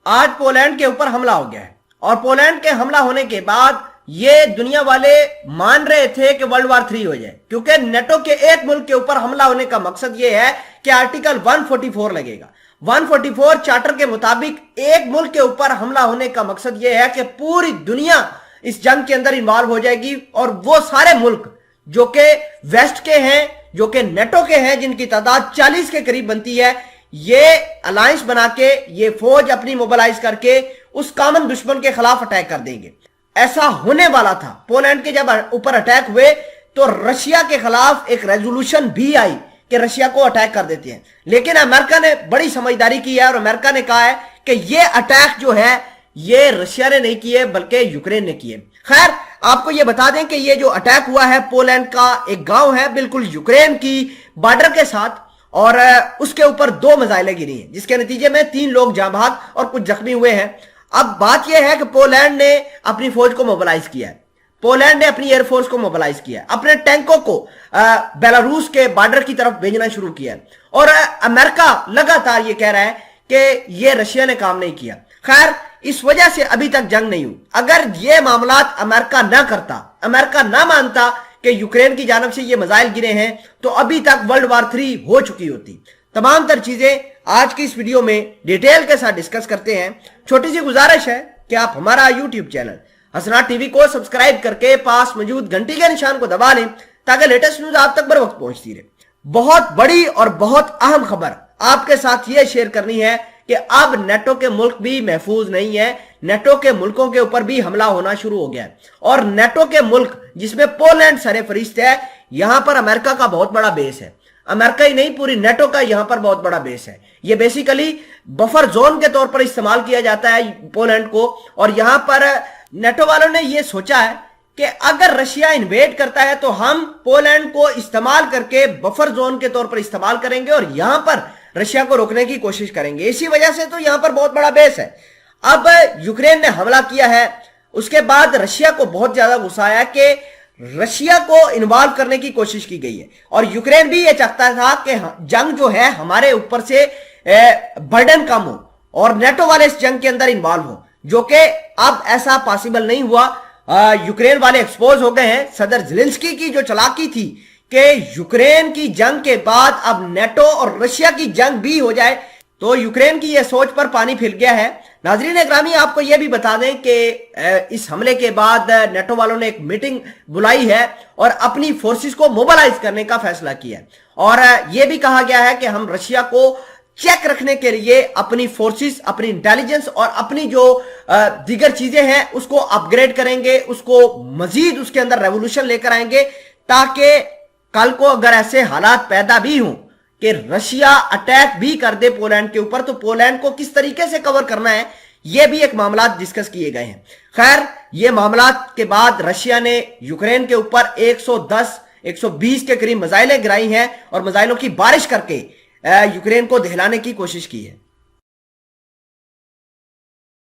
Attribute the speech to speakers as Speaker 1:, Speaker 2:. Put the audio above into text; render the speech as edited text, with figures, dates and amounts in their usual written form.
Speaker 1: आज पोलैंड के ऊपर हमला हो गया है और पोलैंड के हमला होने के बाद ये दुनिया वाले मान रहे थे कि वर्ल्ड वार 3 हो जाए, क्योंकि नेटो के एक मुल्क के ऊपर हमला होने का मकसद ये है कि आर्टिकल 144 लगेगा। 144 चार्टर के मुताबिक एक मुल्क के ऊपर हमला होने का मकसद ये है कि पूरी दुनिया इस जंग के अंदर इन्वॉल्व हो जाएगी और वो सारे मुल्क जो कि वेस्ट के हैं, जो कि नेटो के हैं, जिनकी तादाद 40 के करीब बनती है, ये अलायंस बना के ये फौज अपनी मोबिलाइज करके उस कॉमन दुश्मन के खिलाफ अटैक कर देंगे। ऐसा होने वाला था। पोलैंड के जब ऊपर अटैक हुए तो रशिया के खिलाफ एक रेजोल्यूशन भी आई कि रशिया को अटैक कर देते हैं, लेकिन अमेरिका ने बड़ी समझदारी की है और अमेरिका ने कहा है कि ये अटैक जो है ये रशिया ने नहीं किए बल्कि यूक्रेन ने किए। खैर, आपको ये बता दें कि ये जो अटैक हुआ है पोलैंड का एक गांव है बिल्कुल यूक्रेन की बॉर्डर के साथ, और उसके ऊपर 2 मिसाइलें गिरी हैं, जिसके नतीजे में 3 लोग जाँ बहक और कुछ जख्मी हुए हैं। अब बात यह है कि पोलैंड ने अपनी फौज को मोबिलाइज किया है, पोलैंड ने अपनी एयरफोर्स को मोबिलाइज किया है, अपने टैंकों को बेलारूस के बॉर्डर की तरफ भेजना शुरू किया है, और अमेरिका लगातार ये कह रहा है कि ये रशिया ने काम नहीं किया। खैर, इस वजह से अभी तक जंग नहीं हुई। अगर ये मामला अमेरिका ना करता, अमेरिका ना मानता कि यूक्रेन की जानब से ये मिसाइल गिरे हैं, तो अभी तक वर्ल्ड वार 3 हो चुकी होती। तमाम तर चीजें आज की इस वीडियो में डिटेल के साथ डिस्कस करते हैं। छोटी सी गुजारिश है कि आप हमारा यूट्यूब चैनल हसनाट टीवी को सब्सक्राइब करके पास मौजूद घंटी के निशान को दबा लें ताकि लेटेस्ट न्यूज आप तक बर वक्त पहुंचती रहे। बहुत बड़ी और बहुत अहम खबर आपके साथ ये शेयर करनी है कि अब नेटो के मुल्क भी महफूज नहीं है, नेटो के मुल्कों के ऊपर भी हमला होना शुरू हो गया है। और नेटो के मुल्क जिसमें पोलैंड सरफहरिस्त है, यहां पर अमेरिका का बहुत बड़ा बेस है। अमेरिका ही नहीं, पूरी नेटो का यहां पर बहुत बड़ा बेस है। ये बेसिकली बफर जोन के तौर पर इस्तेमाल किया जाता है पोलैंड को, और यहां पर नेटो वालों ने यह सोचा है कि अगर रशिया इन्वेड करता है तो हम पोलैंड को इस्तेमाल करके बफर जोन के तौर पर इस्तेमाल करेंगे और यहां पर रशिया को रोकने की कोशिश करेंगे। इसी वजह से तो यहां पर बहुत बड़ा बेस है। अब यूक्रेन ने हमला किया है, उसके बाद रशिया को बहुत ज्यादा गुस्सा आया कि रशिया को इन्वॉल्व करने की कोशिश की गई है, और यूक्रेन भी यह चाहता था कि जंग जो है हमारे ऊपर से बर्डन कम हो और नेटो वाले इस जंग के अंदर इन्वॉल्व हो, जो कि अब ऐसा पॉसिबल नहीं हुआ। यूक्रेन वाले एक्सपोज हो गए हैं। सदर ज़ेलेंस्की की जो चालाकी थी कि यूक्रेन की जंग के बाद अब नेटो और रशिया की जंग भी हो जाए, तो यूक्रेन की यह सोच पर पानी फिर गया है। नाजरीन इकरामी, आपको यह भी बता दें कि इस हमले के बाद नेटो वालों ने एक मीटिंग बुलाई है और अपनी फोर्सेस को मोबिलाइज करने का फैसला किया है, और यह भी कहा गया है कि हम रशिया को चेक रखने के लिए अपनी फोर्सेस, अपनी इंटेलिजेंस और अपनी जो दीगर चीजें हैं उसको अपग्रेड करेंगे, उसको मजीद उसके अंदर रेवोल्यूशन लेकर आएंगे, ताकि कल को अगर ऐसे हालात पैदा भी हों कि रशिया अटैक भी कर दे पोलैंड के ऊपर, तो पोलैंड को किस तरीके से कवर करना है, यह भी एक मामला डिस्कस किए गए हैं। खैर, ये मामला के बाद रशिया ने यूक्रेन के ऊपर 110-120 के करीब मिसाइलें गिराई हैं और मिसाइलों की बारिश करके यूक्रेन को दहलाने की कोशिश की है।